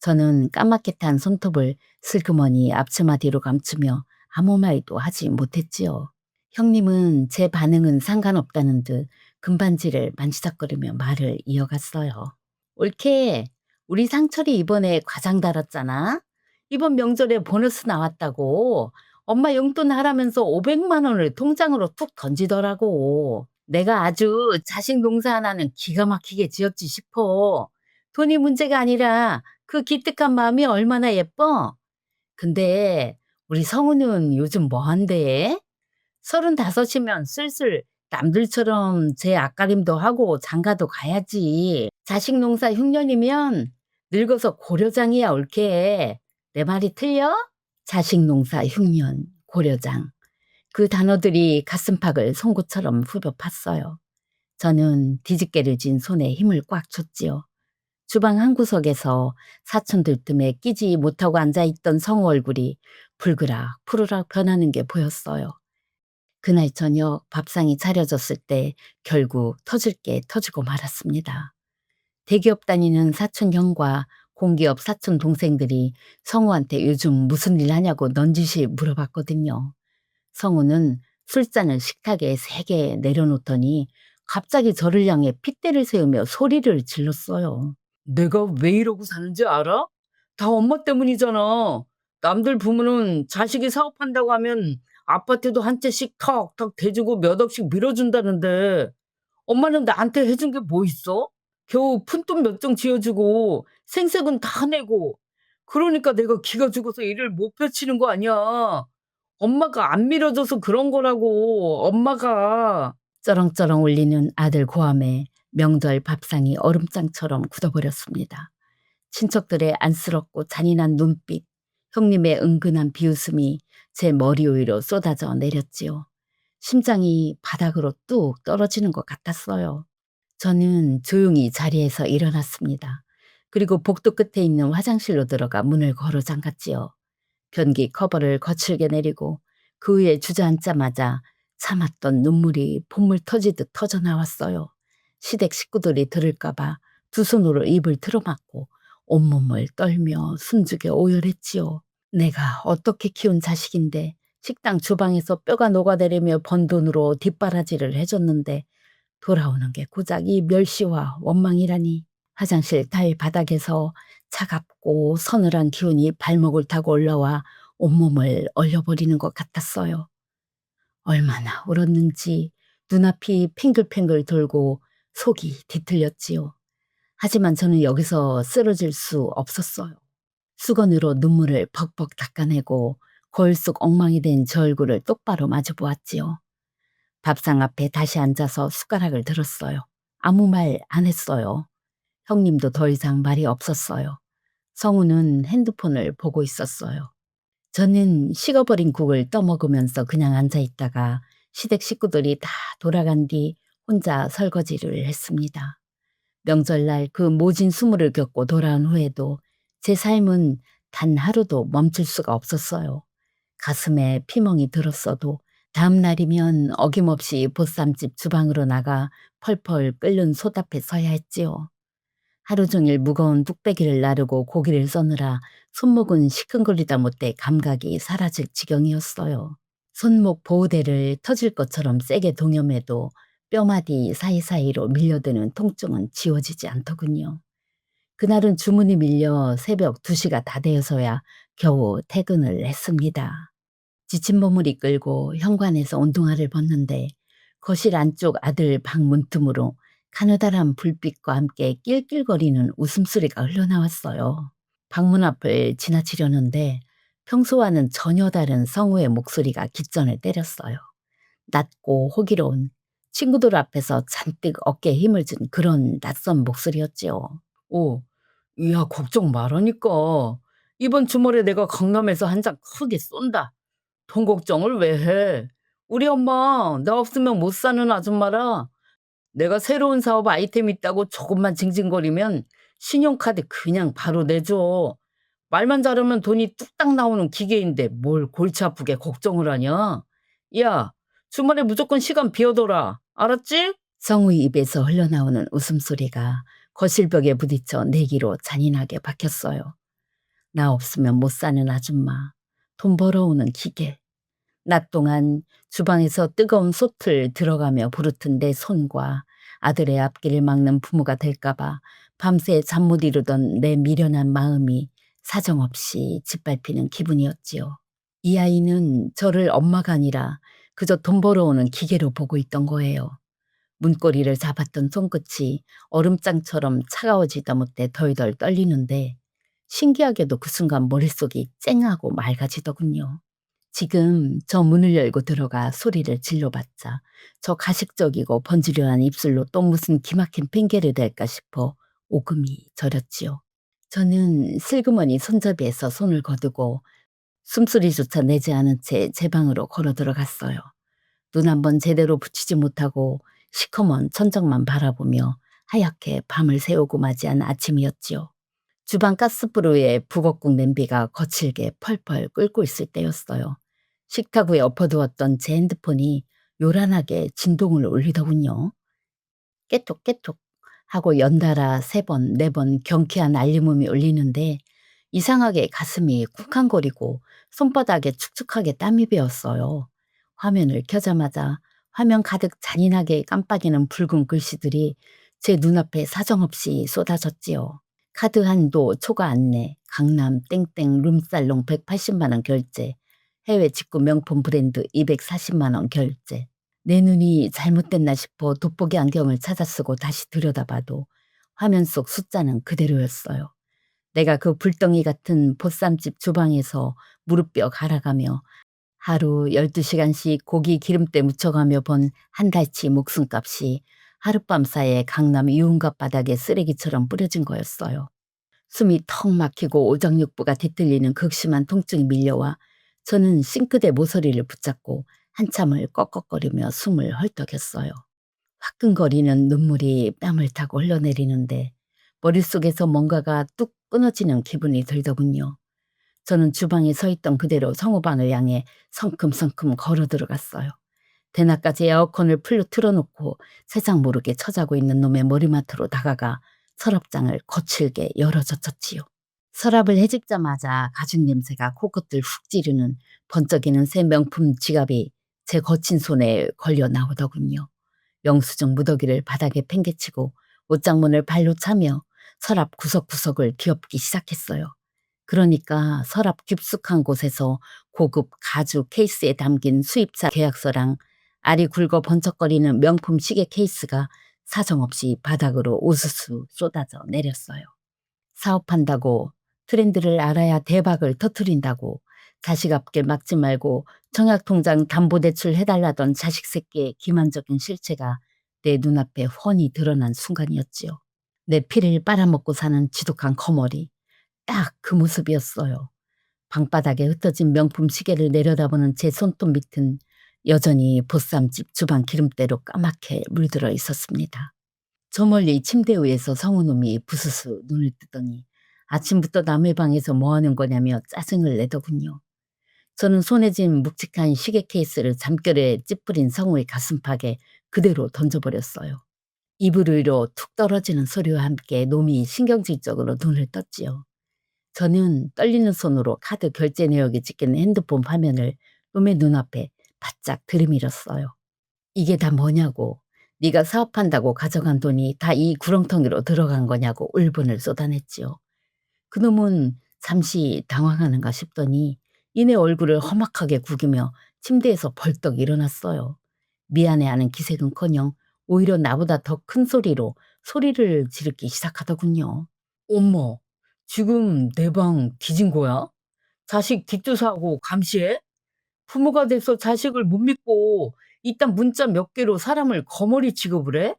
저는 까맣게 탄 손톱을 슬그머니 앞치마 뒤로 감추며 아무 말도 하지 못했지요. 형님은 제 반응은 상관없다는 듯 금반지를 만지작거리며 말을 이어갔어요. 옳게 우리 상철이 이번에 과장 달았잖아. 이번 명절에 보너스 나왔다고 엄마 용돈 하라면서 500만 원을 통장으로 툭 던지더라고. 내가 아주 자식 농사 하나는 기가 막히게 지었지 싶어. 돈이 문제가 아니라 그 기특한 마음이 얼마나 예뻐. 근데 우리 성우는 요즘 뭐 한대? 35이면 슬슬 남들처럼 제 앞가림도 하고 장가도 가야지. 자식 농사 흉년이면 늙어서 고려장이야 옳게. 내 말이 틀려? 자식 농사 흉년, 고려장. 그 단어들이 가슴팍을 송곳처럼 후벼 팠어요. 저는 뒤집개를 쥔 손에 힘을 꽉 줬지요. 주방 한 구석에서 사촌들 틈에 끼지 못하고 앉아있던 성우 얼굴이 불그락 푸르락 변하는 게 보였어요. 그날 저녁 밥상이 차려졌을 때 결국 터질 게 터지고 말았습니다. 대기업 다니는 사촌 형과 공기업 사촌 동생들이 성우한테 요즘 무슨 일 하냐고 넌지시 물어봤거든요. 성우는 술잔을 식탁에 3개 내려놓더니 갑자기 저를 향해 핏대를 세우며 소리를 질렀어요. 내가 왜 이러고 사는지 알아? 다 엄마 때문이잖아. 남들 부모는 자식이 사업한다고 하면 아파트도 한 채씩 턱턱 대주고 몇 억씩 밀어준다는데 엄마는 나한테 해준 게 뭐 있어? 겨우 푼돈 몇 장 지어주고 생색은 다 내고 그러니까 내가 기가 죽어서 일을 못 펼치는 거 아니야. 엄마가 안 밀어줘서 그런 거라고 엄마가. 쩌렁쩌렁 울리는 아들 고함에 명절 밥상이 얼음장처럼 굳어버렸습니다. 친척들의 안쓰럽고 잔인한 눈빛, 형님의 은근한 비웃음이 제 머리 위로 쏟아져 내렸지요. 심장이 바닥으로 뚝 떨어지는 것 같았어요. 저는 조용히 자리에서 일어났습니다. 그리고 복도 끝에 있는 화장실로 들어가 문을 걸어 잠갔지요. 변기 커버를 거칠게 내리고 그 위에 주저앉자마자 참았던 눈물이 콧물 터지듯 터져 나왔어요. 시댁 식구들이 들을까봐 두 손으로 입을 틀어막고 온몸을 떨며 숨죽여 오열했지요. 내가 어떻게 키운 자식인데 식당 주방에서 뼈가 녹아내리며 번 돈으로 뒷바라지를 해줬는데 돌아오는 게 고작 이 멸시와 원망이라니. 화장실 타일 바닥에서 차갑고 서늘한 기운이 발목을 타고 올라와 온몸을 얼려버리는 것 같았어요. 얼마나 울었는지 눈앞이 팽글팽글 돌고 속이 뒤틀렸지요. 하지만 저는 여기서 쓰러질 수 없었어요. 수건으로 눈물을 벅벅 닦아내고 거울 속 엉망이 된 제 얼굴을 똑바로 마주 보았지요. 밥상 앞에 다시 앉아서 숟가락을 들었어요. 아무 말 안 했어요. 형님도 더 이상 말이 없었어요. 성우는 핸드폰을 보고 있었어요. 저는 식어버린 국을 떠먹으면서 그냥 앉아있다가 시댁 식구들이 다 돌아간 뒤 혼자 설거지를 했습니다. 명절날 그 모진 수모를 겪고 돌아온 후에도 제 삶은 단 하루도 멈출 수가 없었어요. 가슴에 피멍이 들었어도 다음 날이면 어김없이 보쌈집 주방으로 나가 펄펄 끓는 솥 앞에 서야 했지요. 하루 종일 무거운 뚝배기를 나르고 고기를 써느라 손목은 시큰거리다 못해 감각이 사라질 지경이었어요. 손목 보호대를 터질 것처럼 세게 동여매도 뼈마디 사이사이로 밀려드는 통증은 지워지지 않더군요. 그날은 주문이 밀려 새벽 2시가 다 되어서야 겨우 퇴근을 했습니다. 지친 몸을 이끌고 현관에서 운동화를 벗는데 거실 안쪽 아들 방 문틈으로 가느다란 불빛과 함께 낄낄거리는 웃음소리가 흘러나왔어요. 방문 앞을 지나치려는데 평소와는 전혀 다른 성우의 목소리가 깃전을 때렸어요. 낮고 호기로운 친구들 앞에서 잔뜩 어깨에 힘을 준 그런 낯선 목소리였지요. 오, 야, 걱정 말라니까. 이번 주말에 내가 강남에서 한 장 크게 쏜다. 돈 걱정을 왜 해? 우리 엄마 나 없으면 못 사는 아줌마라. 내가 새로운 사업 아이템 있다고 조금만 징징거리면 신용카드 그냥 바로 내줘. 말만 잘하면 돈이 뚝딱 나오는 기계인데 뭘 골치 아프게 걱정을 하냐? 야, 주말에 무조건 시간 비워둬라. 알았지? 성우의 입에서 흘러나오는 웃음소리가 거실벽에 부딪혀 내기로 잔인하게 박혔어요. 나 없으면 못 사는 아줌마. 돈 벌어오는 기계. 낮 동안 주방에서 뜨거운 솥을 들어가며 부르튼 내 손과 아들의 앞길을 막는 부모가 될까봐 밤새 잠 못 이루던 내 미련한 마음이 사정없이 짓밟히는 기분이었지요. 이 아이는 저를 엄마가 아니라 그저 돈 벌어오는 기계로 보고 있던 거예요. 문고리를 잡았던 손끝이 얼음장처럼 차가워지다 못해 덜덜 떨리는데 신기하게도 그 순간 머릿속이 쨍하고 맑아지더군요. 지금 저 문을 열고 들어가 소리를 질러봤자 저 가식적이고 번지르한 입술로 또 무슨 기막힌 핑계를 댈까 싶어 오금이 저렸지요. 저는 슬그머니 손잡이에서 손을 거두고 숨소리조차 내지 않은 채 제 방으로 걸어 들어갔어요. 눈 한 번 제대로 붙이지 못하고 시커먼 천장만 바라보며 하얗게 밤을 새우고 맞이한 아침이었지요. 주방 가스불 위에 북엇국 냄비가 거칠게 펄펄 끓고 있을 때였어요. 식탁 위에 엎어두었던 제 핸드폰이 요란하게 진동을 울리더군요. 깨톡 깨톡. 하고 연달아 3번, 4번 경쾌한 알림음이 울리는데 이상하게 가슴이 쿵쾅거리고 손바닥에 축축하게 땀이 배었어요. 화면을 켜자마자 화면 가득 잔인하게 깜빡이는 붉은 글씨들이 제 눈앞에 사정없이 쏟아졌지요. 카드 한도 초과 안내, 강남 땡땡 룸살롱 180만 원 결제, 해외 직구 명품 브랜드 240만 원 결제. 내 눈이 잘못됐나 싶어 돋보기 안경을 찾아 쓰고 다시 들여다봐도 화면 속 숫자는 그대로였어요. 내가 그 불덩이 같은 보쌈집 주방에서 무릎뼈 갈아가며 하루 12시간씩 고기 기름때 묻혀가며 번 한 달치 목숨값이 하룻밤 사이에 강남 유흥가 바닥에 쓰레기처럼 뿌려진 거였어요. 숨이 턱 막히고 오장육부가 뒤틀리는 극심한 통증이 밀려와 저는 싱크대 모서리를 붙잡고 한참을 꺽꺽거리며 숨을 헐떡였어요. 화끈거리는 눈물이 뺨을 타고 흘러내리는데 머릿속에서 뭔가가 뚝 끊어지는 기분이 들더군요. 저는 주방에 서 있던 그대로 성호방을 향해 성큼성큼 걸어 들어갔어요. 대낮까지 에어컨을 풀로 틀어놓고 세상 모르게 처자고 있는 놈의 머리맡으로 다가가 서랍장을 거칠게 열어젖혔지요. 서랍을 헤집자마자 가죽 냄새가 코끝을 훅 찌르는 번쩍이는 새 명품 지갑이 제 거친 손에 걸려 나오더군요. 영수증 무더기를 바닥에 팽개치고 옷장문을 발로 차며 서랍 구석구석을 뒤엎기 시작했어요. 그러니까 서랍 깊숙한 곳에서 고급 가죽 케이스에 담긴 수입사 계약서랑 알이 굵어 번쩍거리는 명품 시계 케이스가 사정없이 바닥으로 우수수 쏟아져 내렸어요. 사업한다고, 트렌드를 알아야 대박을 터트린다고, 자식 앞길 막지 말고 청약통장 담보대출 해달라던 자식 새끼의 기만적인 실체가 내 눈앞에 훤히 드러난 순간이었지요. 내 피를 빨아먹고 사는 지독한 거머리, 딱 그 모습이었어요. 방바닥에 흩어진 명품 시계를 내려다보는 제 손톱 밑은 여전히 보쌈집 주방 기름때로 까맣게 물들어 있었습니다. 저 멀리 침대 위에서 성우놈이 부스스 눈을 뜨더니 아침부터 남의 방에서 뭐 하는 거냐며 짜증을 내더군요. 저는 손에 쥔 묵직한 시계 케이스를 잠결에 찌푸린 성우의 가슴팍에 그대로 던져버렸어요. 이불 위로 툭 떨어지는 소리와 함께 놈이 신경질적으로 눈을 떴지요. 저는 떨리는 손으로 카드 결제 내역이 찍힌 핸드폰 화면을 놈의 눈앞에 바짝 들이밀었어요. 이게 다 뭐냐고, 네가 사업한다고 가져간 돈이 다 이 구렁텅이로 들어간 거냐고 울분을 쏟아냈지요. 그놈은 잠시 당황하는가 싶더니 이내 얼굴을 험악하게 구기며 침대에서 벌떡 일어났어요. 미안해하는 기색은커녕 오히려 나보다 더 큰 소리로 소리를 지르기 시작하더군요. 엄마, 지금 내 방 뒤진 거야? 자식 뒷조사하고 감시해? 부모가 돼서 자식을 못 믿고 이딴 문자 몇 개로 사람을 거머리 취급을 해?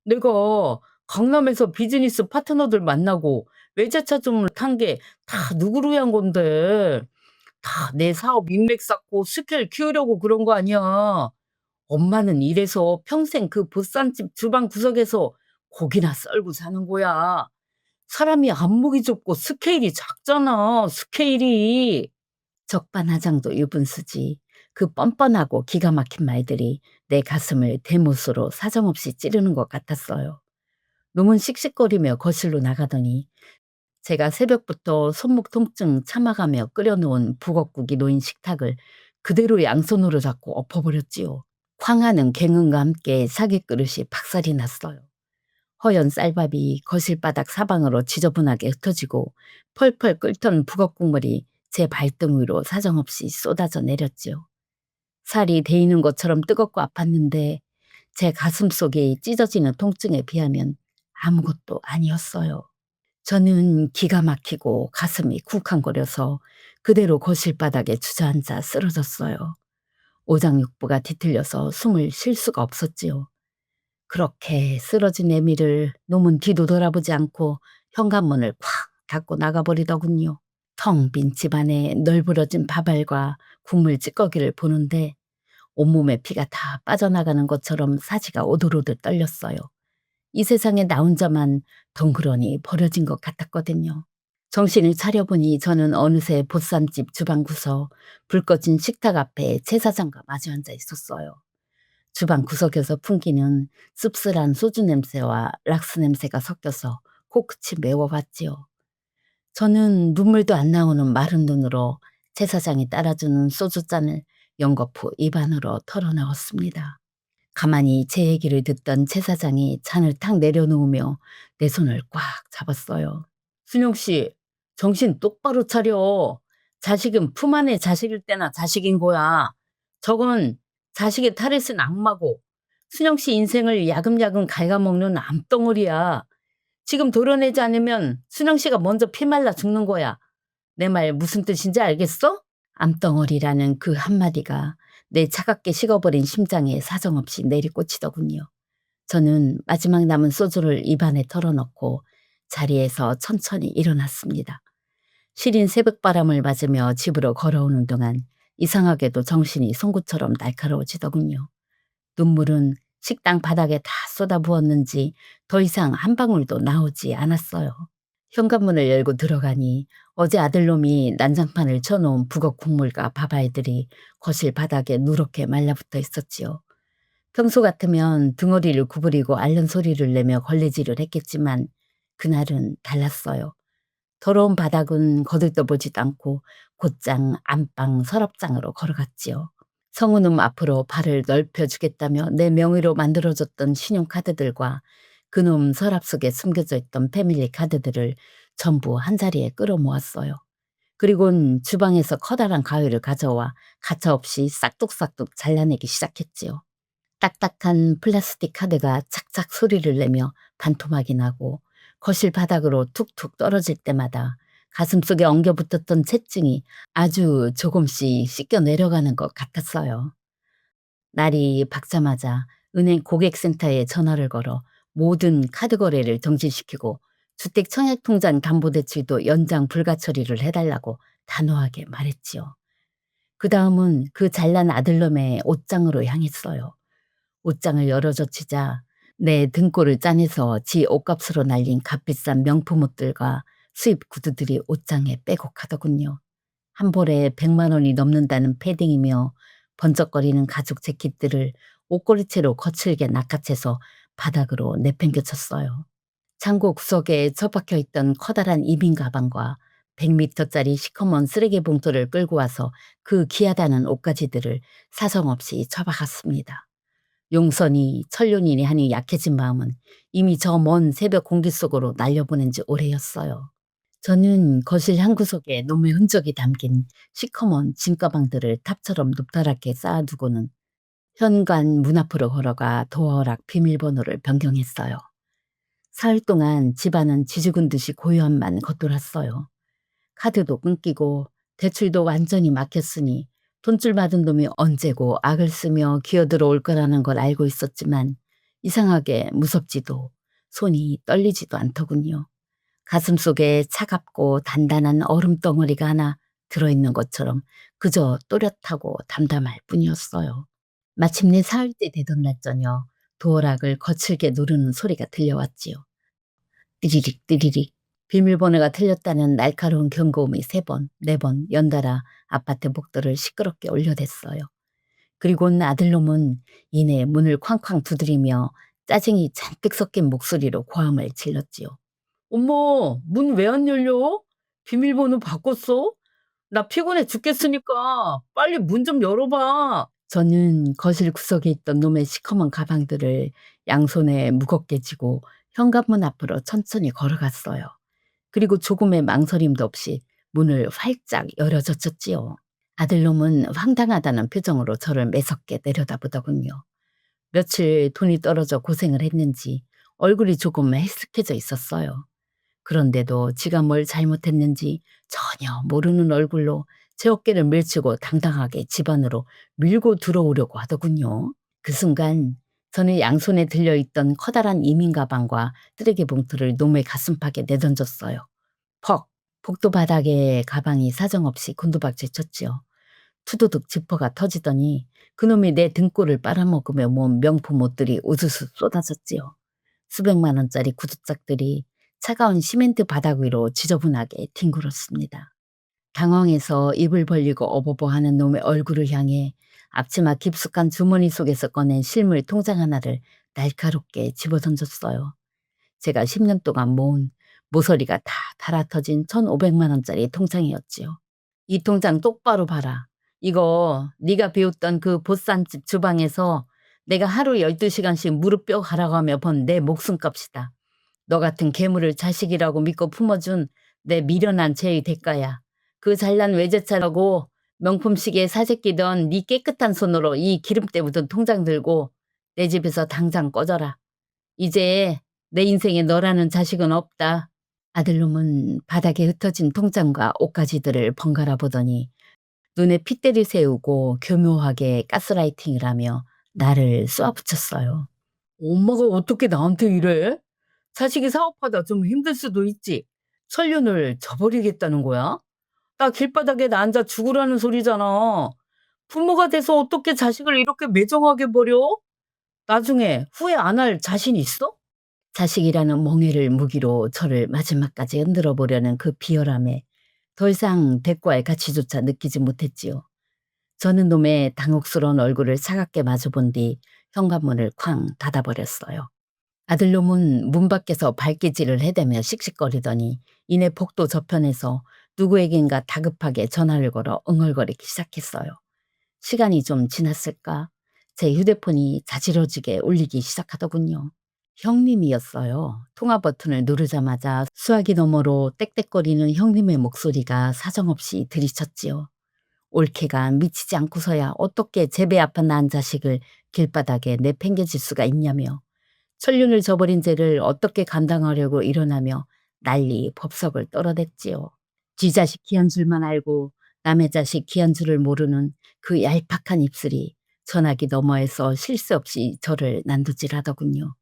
내가 강남에서 비즈니스 파트너들 만나고 외제차 좀 탄 게 다 누구를 위한 건데. 다 내 사업 인맥 쌓고 스케일 키우려고 그런 거 아니야. 엄마는 이래서 평생 그 보쌈집 주방 구석에서 고기나 썰고 사는 거야. 사람이 안목이 좁고 스케일이 작잖아, 스케일이. 적반하장도 유분수지. 그 뻔뻔하고 기가 막힌 말들이 내 가슴을 대못으로 사정없이 찌르는 것 같았어요. 놈은 씩씩거리며 거실로 나가더니 제가 새벽부터 손목 통증 참아가며 끓여놓은 북엇국이 놓인 식탁을 그대로 양손으로 잡고 엎어버렸지요. 황하는 갱흥과 함께 사기 그릇이 박살이 났어요. 허연 쌀밥이 거실바닥 사방으로 지저분하게 흩어지고 펄펄 끓던 북엇국물이 제 발등 위로 사정없이 쏟아져 내렸지요. 살이 데이는 것처럼 뜨겁고 아팠는데 제 가슴 속에 찢어지는 통증에 비하면 아무것도 아니었어요. 저는 기가 막히고 가슴이 쿵쾅거려서 그대로 거실바닥에 주저앉아 쓰러졌어요. 오장육부가 뒤틀려서 숨을 쉴 수가 없었지요. 그렇게 쓰러진 애미를 놈은 뒤도 돌아보지 않고 현관문을 콱 닫고 나가버리더군요. 텅 빈 집안에 널브러진 밥알과 국물 찌꺼기를 보는데 온몸에 피가 다 빠져나가는 것처럼 사지가 오돌오돌 떨렸어요. 이 세상에 나 혼자만 덩그러니 버려진 것 같았거든요. 정신을 차려보니 저는 어느새 보쌈집 주방 구석 불 꺼진 식탁 앞에 채 사장과 마주 앉아 있었어요. 주방 구석에서 풍기는 씁쓸한 소주 냄새와 락스 냄새가 섞여서 코끝이 메워봤지요. 저는 눈물도 안 나오는 마른 눈으로 제 사장이 따라주는 소주잔을 연거푸 입 안으로 털어넣었습니다. 가만히 제 얘기를 듣던 제 사장이 잔을 탁 내려놓으며 내 손을 꽉 잡았어요. "순영 씨, 정신 똑바로 차려. 자식은 품 안의 자식일 때나 자식인 거야. 저건 자식의 탈을 쓴 악마고 순영 씨 인생을 야금야금 갉아먹는 암덩어리야. 지금 도려내지 않으면 순영 씨가 먼저 피말라 죽는 거야. 내 말 무슨 뜻인지 알겠어?" 암덩어리라는 그 한마디가 내 차갑게 식어버린 심장에 사정없이 내리꽂히더군요. 저는 마지막 남은 소주를 입안에 털어넣고 자리에서 천천히 일어났습니다. 시린 새벽바람을 맞으며 집으로 걸어오는 동안 이상하게도 정신이 송구처럼 날카로워지더군요. 눈물은 식당 바닥에 다 쏟아부었는지 더 이상 한 방울도 나오지 않았어요. 현관문을 열고 들어가니 어제 아들놈이 난장판을 쳐놓은 북어 국물과 밥알들이 거실 바닥에 누렇게 말라붙어 있었지요. 평소 같으면 등허리를 구부리고 앓는 소리를 내며 걸레질을 했겠지만 그날은 달랐어요. 더러운 바닥은 거들떠보지도 않고 곧장 안방 서랍장으로 걸어갔지요. 성우는 앞으로 발을 넓혀주겠다며 내 명의로 만들어줬던 신용카드들과 그놈 서랍 속에 숨겨져 있던 패밀리 카드들을 전부 한자리에 끌어모았어요. 그리곤 주방에서 커다란 가위를 가져와 가차없이 싹둑싹둑 잘라내기 시작했지요. 딱딱한 플라스틱 카드가 착착 소리를 내며 반토막이 나고 거실 바닥으로 툭툭 떨어질 때마다 가슴속에 엉겨붙었던 채증이 아주 조금씩 씻겨 내려가는 것 같았어요. 날이 밝자마자 은행 고객센터에 전화를 걸어 모든 카드 거래를 정지시키고 주택청약통장 담보대출도 연장 불가처리를 해달라고 단호하게 말했지요. 그 다음은 그 잘난 아들놈의 옷장으로 향했어요. 옷장을 열어젖히자 내 등골을 짜내서 지 옷값으로 날린 값비싼 명품 옷들과 수입 구두들이 옷장에 빼곡하더군요. 한 벌에 100만 원이 넘는다는 패딩이며 번쩍거리는 가죽 재킷들을 옷걸이채로 거칠게 낚아채서 바닥으로 내팽개쳤어요. 창고 구석에 처박혀 있던 커다란 이민 가방과 100미터짜리 시커먼 쓰레기 봉투를 끌고 와서 그 귀하다는 옷가지들을 사정없이 처박았습니다. 용선이 천륜이니 하니 약해진 마음은 이미 저 먼 새벽 공기 속으로 날려보낸 지 오래였어요. 저는 거실 한 구석에 놈의 흔적이 담긴 시커먼 짐가방들을 탑처럼 높다랗게 쌓아두고는 현관 문 앞으로 걸어가 도어락 비밀번호를 변경했어요. 사흘 동안 집안은 지죽은 듯이 고요함만 겉돌았어요. 카드도 끊기고 대출도 완전히 막혔으니 돈줄 받은 놈이 언제고 악을 쓰며 기어들어올 거라는 걸 알고 있었지만 이상하게 무섭지도 손이 떨리지도 않더군요. 가슴속에 차갑고 단단한 얼음덩어리가 하나 들어있는 것처럼 그저 또렷하고 담담할 뿐이었어요. 마침내 사흘째 되던 날 저녁 도어락을 거칠게 누르는 소리가 들려왔지요. 띠리릭 띠리릭. 비밀번호가 틀렸다는 날카로운 경고음이 3번, 4번 연달아 아파트 복도를 시끄럽게 울려댔어요. 그리곤 아들놈은 이내 문을 쾅쾅 두드리며 짜증이 잔뜩 섞인 목소리로 고함을 질렀지요. "엄마, 문 왜 안 열려? 비밀번호 바꿨어? 나 피곤해 죽겠으니까 빨리 문 좀 열어봐." 저는 거실 구석에 있던 놈의 시커먼 가방들을 양손에 무겁게 쥐고 현관문 앞으로 천천히 걸어갔어요. 그리고 조금의 망설임도 없이 문을 활짝 열어젖혔지요. 아들놈은 황당하다는 표정으로 저를 매섭게 내려다보더군요. 며칠 돈이 떨어져 고생을 했는지 얼굴이 조금 해쓱해져 있었어요. 그런데도 지가 뭘 잘못했는지 전혀 모르는 얼굴로 제 어깨를 밀치고 당당하게 집 안으로 밀고 들어오려고 하더군요. 그 순간 저는 양손에 들려있던 커다란 이민 가방과 쓰레기 봉투를 놈의 가슴팍에 내던졌어요. 퍽! 복도 바닥에 가방이 사정없이 곤두박질 쳤지요. 투두둑 지퍼가 터지더니 그놈이 내 등골을 빨아먹으며 모은 명품 옷들이 우수수 쏟아졌지요. 수백만 원짜리 구두짝들이 차가운 시멘트 바닥 위로 지저분하게 뒹굴었습니다. 당황해서 입을 벌리고 어버버하는 놈의 얼굴을 향해 앞치마 깊숙한 주머니 속에서 꺼낸 실물 통장 하나를 날카롭게 집어던졌어요. 제가 10년 동안 모은 모서리가 다 달아터진 1,500만 원짜리 통장이었지요. "이 통장 똑바로 봐라. 이거 네가 비웃던 그 보쌈집 주방에서 내가 하루 12시간씩 무릎 뼈 갈아가며 번 내 목숨값이다. 너 같은 괴물을 자식이라고 믿고 품어준 내 미련한 죄의 대가야. 그 잘난 외제차라고 명품 시계에 사재 끼던 네 깨끗한 손으로 이 기름때 묻은 통장 들고 내 집에서 당장 꺼져라. 이제 내 인생에 너라는 자식은 없다." 아들놈은 바닥에 흩어진 통장과 옷가지들을 번갈아 보더니 눈에 핏대를 세우고 교묘하게 가스라이팅을 하며 나를 쏘아붙였어요. "엄마가 어떻게 나한테 이래? 자식이 사업하다 좀 힘들 수도 있지. 천륜을 저버리겠다는 거야? 나 길바닥에 앉아 죽으라는 소리잖아. 부모가 돼서 어떻게 자식을 이렇게 매정하게 버려? 나중에 후회 안 할 자신 있어?" 자식이라는 멍에를 무기로 저를 마지막까지 흔들어 보려는 그 비열함에 더 이상 대꾸할 가치조차 느끼지 못했지요. 저는 놈의 당혹스러운 얼굴을 차갑게 마주본 뒤 현관문을 쾅 닫아버렸어요. 아들놈은 문 밖에서 발기질을 해대며 씩씩거리더니 이내 복도 저편에서 누구에겐가 다급하게 전화를 걸어 응얼거리기 시작했어요. 시간이 좀 지났을까? 제 휴대폰이 자지러지게 울리기 시작하더군요. 형님이었어요. 통화 버튼을 누르자마자 수화기 너머로 떽떽거리는 형님의 목소리가 사정없이 들이쳤지요. 올케가 미치지 않고서야 어떻게 제 배 아픈 난 자식을 길바닥에 내팽개칠 수가 있냐며 천륜을 저버린 죄를 어떻게 감당하려고 일어나며 난리 법석을 떨어댔지요. 지 자식 귀한 줄만 알고 남의 자식 귀한 줄을 모르는 그 얄팍한 입술이 전화기 너머에서 쉴 새 없이 저를 난도질하더군요.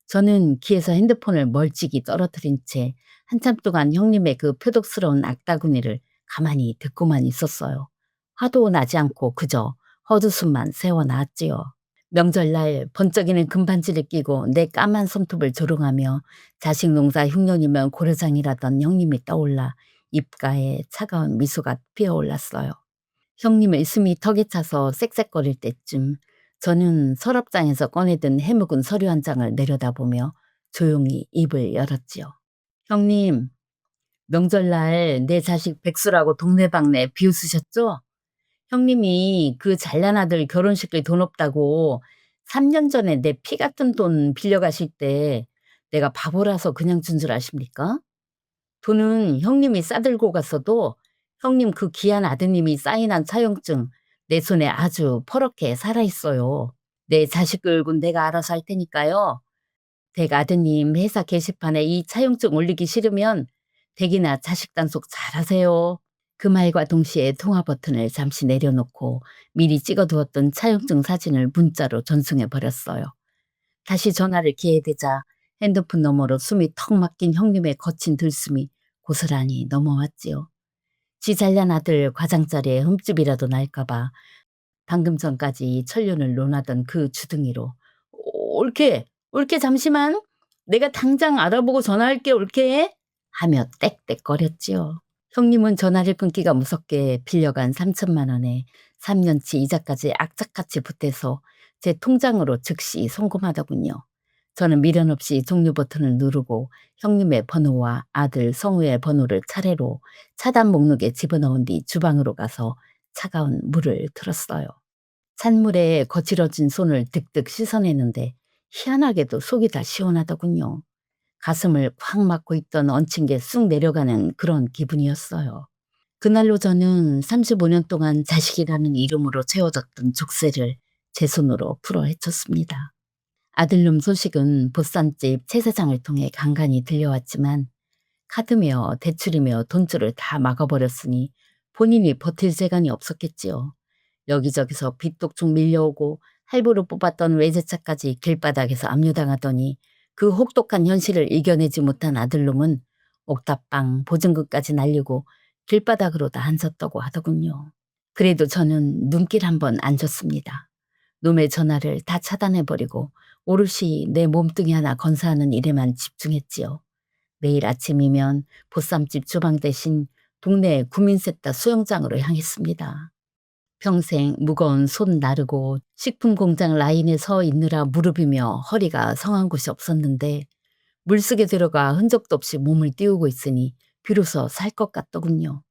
저는 귀에서 핸드폰을 멀찍이 떨어뜨린 채 한참 동안 형님의 그 표독스러운 악다구니를 가만히 듣고만 있었어요. 화도 나지 않고 그저 헛웃음만 새어나왔지요. 명절날 번쩍이는 금반지를 끼고 내 까만 손톱을 조롱하며 자식 농사 흉년이면 고려장이라던 형님이 떠올라 입가에 차가운 미소가 피어올랐어요. 형님의 숨이 턱에 차서 쌕쌕거릴 때쯤 저는 서랍장에서 꺼내든 해묵은 서류 한 장을 내려다보며 조용히 입을 열었지요. "형님, 명절날 내 자식 백수라고 동네방네 비웃으셨죠? 형님이 그 잘난 아들 결혼시킬 돈 없다고 3년 전에 내 피 같은 돈 빌려가실 때 내가 바보라서 그냥 준 줄 아십니까? 돈은 형님이 싸들고 갔어도 형님 그 귀한 아드님이 사인한 차용증 내 손에 아주 퍼렇게 살아있어요. 내 자식 끌고 내가 알아서 할 테니까요. 댁 아드님 회사 게시판에 이 차용증 올리기 싫으면 댁이나 자식 단속 잘하세요." 그 말과 동시에 통화 버튼을 잠시 내려놓고 미리 찍어두었던 차용증 사진을 문자로 전송해 버렸어요. 다시 전화를 기에 대자 핸드폰 너머로 숨이 턱 막힌 형님의 거친 들숨이 고스란히 넘어왔지요. 지 잘난 아들 과장자리에 흠집이라도 날까 봐 방금 전까지 천륜을 논하던 그 주둥이로 올케, 올케 잠시만. 내가 당장 알아보고 전화할게 올케." 하며 떽떽거렸지요. 형님은 전화를 끊기가 무섭게 빌려간 3천만 원에 3년치 이자까지 악착같이 보태서 제 통장으로 즉시 송금하더군요. 저는 미련 없이 종료 버튼을 누르고 형님의 번호와 아들 성우의 번호를 차례로 차단 목록에 집어넣은 뒤 주방으로 가서 차가운 물을 틀었어요. 찬물에 거칠어진 손을 득득 씻어내는데 희한하게도 속이 다 시원하더군요. 가슴을 콱 막고 있던 얹힌 게 쑥 내려가는 그런 기분이었어요. 그날로 저는 35년 동안 자식이라는 이름으로 채워졌던 족쇄를 제 손으로 풀어 헤쳤습니다. 아들놈 소식은 보쌈집 채 사장을 통해 간간히 들려왔지만 카드며 대출이며 돈줄을 다 막아버렸으니 본인이 버틸 재간이 없었겠지요. 여기저기서 빚독촉 밀려오고 할부로 뽑았던 외제차까지 길바닥에서 압류당하더니 그 혹독한 현실을 이겨내지 못한 아들놈은 옥탑방 보증금까지 날리고 길바닥으로 다 앉았다고 하더군요. 그래도 저는 눈길 한번 안 줬습니다. 놈의 전화를 다 차단해버리고 오롯이 내 몸뚱이 하나 건사하는 일에만 집중했지요. 매일 아침이면 보쌈집 주방 대신 동네 구민세따 수영장으로 향했습니다. 평생 무거운 손 나르고 식품 공장 라인에 서 있느라 무릎이며 허리가 성한 곳이 없었는데 물속에 들어가 흔적도 없이 몸을 띄우고 있으니 비로소 살 것 같더군요.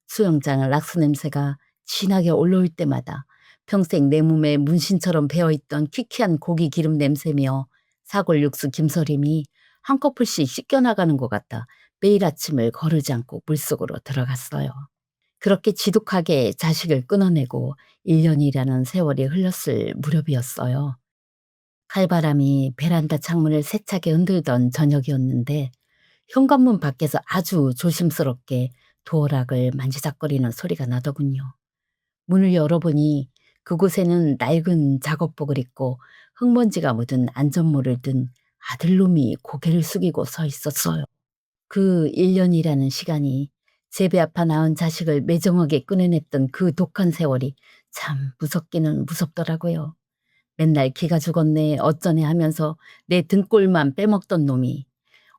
수영장 락스 냄새가 진하게 올라올 때마다 평생 내 몸에 문신처럼 배어있던 퀴퀴한 고기 기름 냄새며 사골 육수 김서림이 한꺼풀씩 씻겨나가는 것 같아 매일 아침을 거르지 않고 물속으로 들어갔어요. 그렇게 지독하게 자식을 끊어내고 1년이라는 세월이 흘렀을 무렵이었어요. 칼바람이 베란다 창문을 세차게 흔들던 저녁이었는데 현관문 밖에서 아주 조심스럽게 도어락을 만지작거리는 소리가 나더군요. 문을 열어보니 그곳에는 낡은 작업복을 입고 흙먼지가 묻은 안전모를 든 아들놈이 고개를 숙이고 서 있었어요. 그 1년이라는 시간이 제 배 아파 낳은 자식을 매정하게 끊어냈던 그 독한 세월이 참 무섭기는 무섭더라고요. 맨날 기가 죽었네 어쩌네 하면서 내 등골만 빼먹던 놈이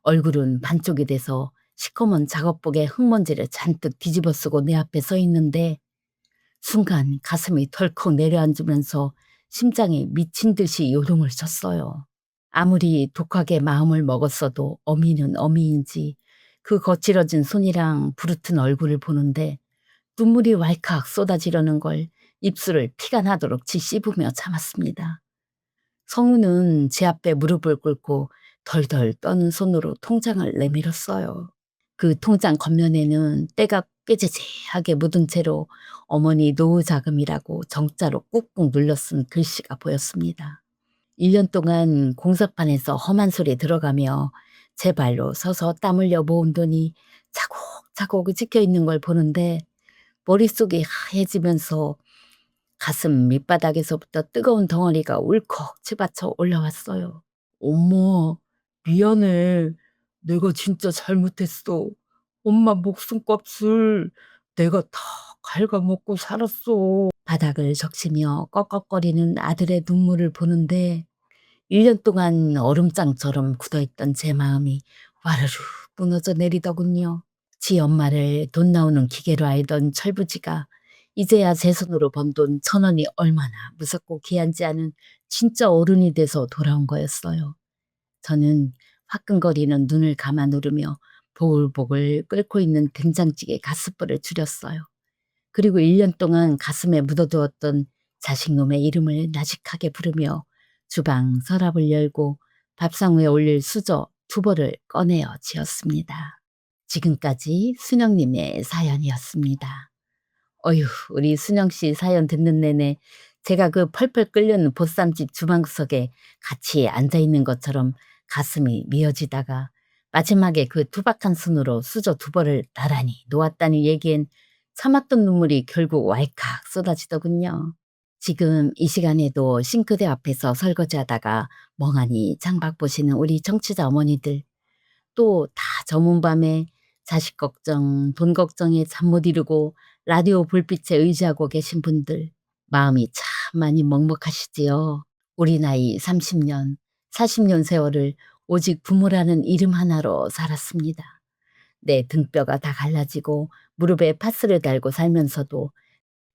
얼굴은 반쪽이 돼서 시커먼 작업복에 흙먼지를 잔뜩 뒤집어 쓰고 내 앞에 서 있는데 순간 가슴이 덜컥 내려앉으면서 심장이 미친 듯이 요동을 쳤어요. 아무리 독하게 마음을 먹었어도 어미는 어미인지 그 거칠어진 손이랑 부르튼 얼굴을 보는데 눈물이 왈칵 쏟아지려는 걸 입술을 피가 나도록 씹으며 참았습니다. 성우는 제 앞에 무릎을 꿇고 덜덜 떠는 손으로 통장을 내밀었어요. 그 통장 겉면에는 때가 꾀지지하게 묻은 채로 어머니 노후 자금이라고 정자로 꾹꾹 눌러 쓴 글씨가 보였습니다. 1년 동안 공사판에서 험한 소리 들어가며 제 발로 서서 땀 흘려 모은 돈이 차곡차곡 찍혀 있는 걸 보는데 머릿속이 하얘지면서 가슴 밑바닥에서부터 뜨거운 덩어리가 울컥 치받쳐 올라왔어요. 엄마, 미안해. 내가 진짜 잘못했어. 엄마 목숨값을 내가 다 갉아먹고 살았어. 바닥을 적시며 꺽꺽거리는 아들의 눈물을 보는데 1년 동안 얼음장처럼 굳어있던 제 마음이 와르르 무너져 내리더군요. 지 엄마를 돈 나오는 기계로 알던 철부지가 이제야 제 손으로 번 돈 1,000원이 얼마나 무섭고 귀한지 아는 진짜 어른이 돼서 돌아온 거였어요. 저는 화끈거리는 눈을 감아 누르며 보글보글 끓고 있는 된장찌개 가스불을 줄였어요. 그리고 1년 동안 가슴에 묻어두었던 자식놈의 이름을 나직하게 부르며 주방 서랍을 열고 밥상 위에 올릴 수저 2벌을 꺼내어 지었습니다. 지금까지 순영님의 사연이었습니다. 어휴, 우리 순영 씨 사연 듣는 내내 제가 그 펄펄 끓는 보쌈집 주방구석에 같이 앉아있는 것처럼 가슴이 미어지다가 마지막에 그 투박한 손으로 수저 2벌을 나란히 놓았다는 얘기엔 참았던 눈물이 결국 왈칵 쏟아지더군요. 지금 이 시간에도 싱크대 앞에서 설거지하다가 멍하니 창밖 보시는 우리 청취자 어머니들, 또 다 저문 밤에 자식 걱정, 돈 걱정에 잠 못 이루고 라디오 불빛에 의지하고 계신 분들, 마음이 참 많이 먹먹하시지요. 우리 나이 30년, 40년 세월을 오직 부모라는 이름 하나로 살았습니다. 내 등뼈가 다 갈라지고 무릎에 파스를 달고 살면서도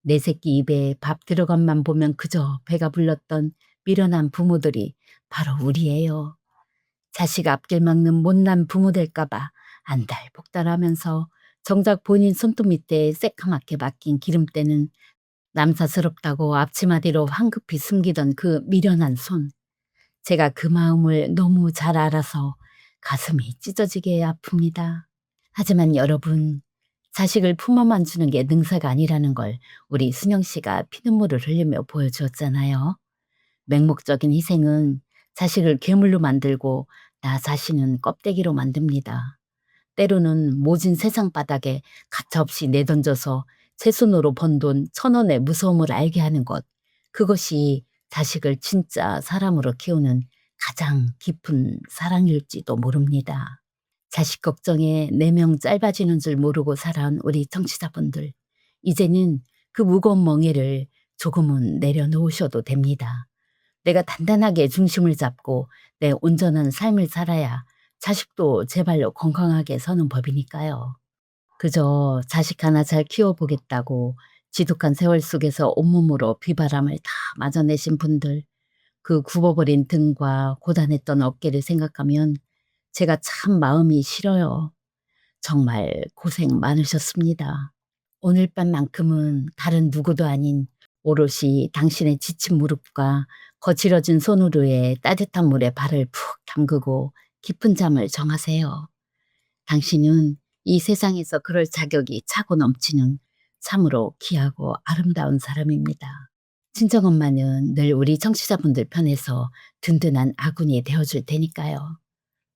내 새끼 입에 밥 들어간만 보면 그저 배가 불렀던 미련한 부모들이 바로 우리예요. 자식 앞길 막는 못난 부모 될까 봐 안달복달하면서 정작 본인 손톱 밑에 새카맣게 막힌 기름때는 남사스럽다고 앞치마디로 황급히 숨기던 그 미련한 손. 제가 그 마음을 너무 잘 알아서 가슴이 찢어지게 아픕니다. 하지만 여러분, 자식을 품어만 주는 게 능사가 아니라는 걸 우리 순영 씨가 피눈물을 흘리며 보여주었잖아요. 맹목적인 희생은 자식을 괴물로 만들고 나 자신은 껍데기로 만듭니다. 때로는 모진 세상 바닥에 가차없이 내던져서 제 손으로 번 돈 1,000원의 무서움을 알게 하는 것, 그것이 자식을 진짜 사람으로 키우는 가장 깊은 사랑일지도 모릅니다. 자식 걱정에 내명 짧아지는 줄 모르고 살아온 우리 청취자분들, 이제는 그 무거운 멍에를 조금은 내려놓으셔도 됩니다. 내가 단단하게 중심을 잡고 내 온전한 삶을 살아야 자식도 제 발로 건강하게 서는 법이니까요. 그저 자식 하나 잘 키워보겠다고 지독한 세월 속에서 온몸으로 비바람을 다 맞아내신 분들, 그 굽어버린 등과 고단했던 어깨를 생각하면 제가 참 마음이 시려요. 정말 고생 많으셨습니다. 오늘 밤만큼은 다른 누구도 아닌 오롯이 당신의 지친 무릎과 거칠어진 손으로의 따뜻한 물에 발을 푹 담그고 깊은 잠을 정하세요. 당신은 이 세상에서 그럴 자격이 차고 넘치는 참으로 귀하고 아름다운 사람입니다. 친정엄마는 늘 우리 청취자분들 편에서 든든한 아군이 되어줄 테니까요.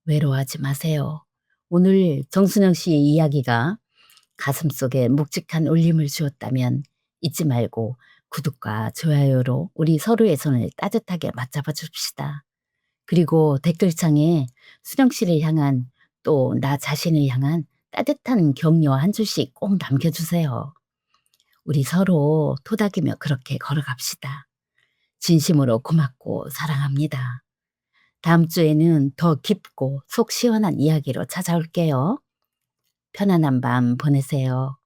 외로워하지 마세요. 오늘 정순영 씨의 이야기가 가슴속에 묵직한 울림을 주었다면 잊지 말고 구독과 좋아요로 우리 서로의 손을 따뜻하게 맞잡아 줍시다. 그리고 댓글창에 수령 씨를 향한 또 나 자신을 향한 따뜻한 격려 한 줄씩 꼭 남겨주세요. 우리 서로 토닥이며 그렇게 걸어갑시다. 진심으로 고맙고 사랑합니다. 다음 주에는 더 깊고 속 시원한 이야기로 찾아올게요. 편안한 밤 보내세요.